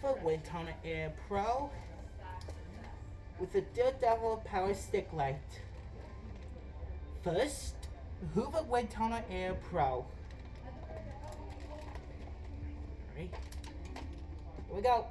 Hoover Windtunnel Air Pro with a Daredevil Power Stick Lite. First, Hoover Windtunnel Air Pro. Alright, here we go.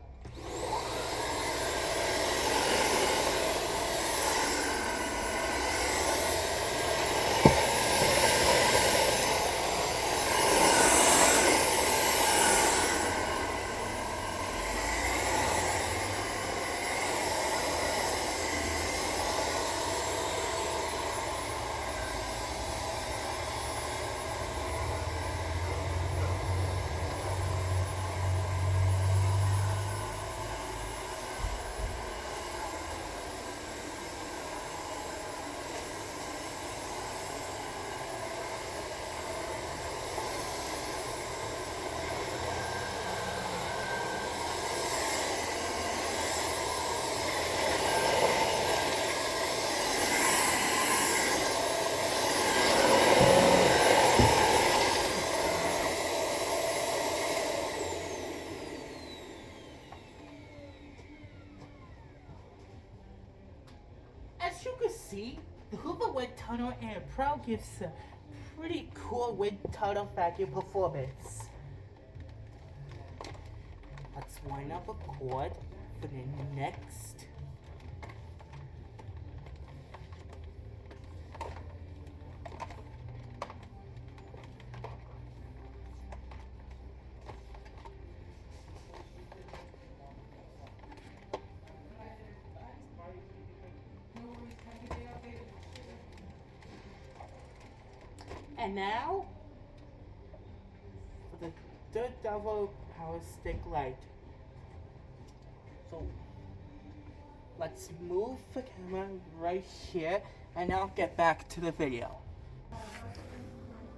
As you can see, the Hoover Wind Tunnel Air Pro gives a pretty cool wind tunnel vacuum performance. Let's wind up a cord for the next. And now, for the Daredevil Power Stick Lite. So, let's move the camera right here, and I'll get back to the video.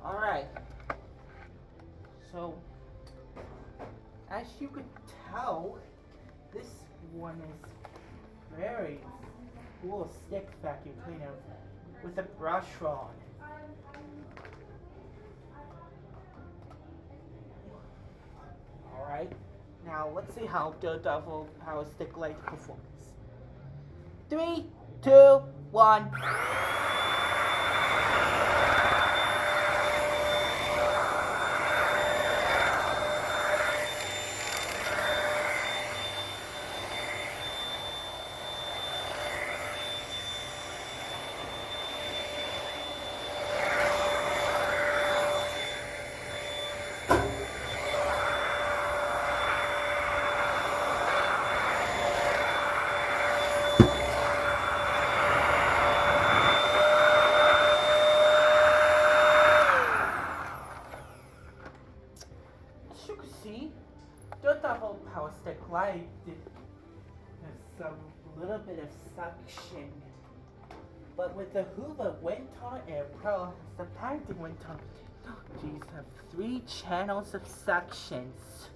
Alright, so, as you can tell, this one is very cool stick vacuum cleaner with a brush on. Alright, now let's see how Daredevil Power Stick Lite performs. 3, 2, 1. As you can see, Daredevil Power Stick Lite has some little bit of suction, but with the Hoover Wind Tunnel Air Pro, the patented wind tunnel technologies have 3 channels of suctions.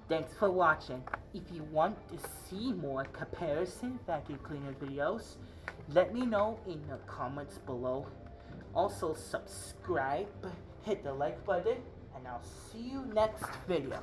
Thanks for watching. If you want to see more comparison vacuum cleaner videos, let me know in the comments below. Also subscribe, hit the like button, and I'll see you next video.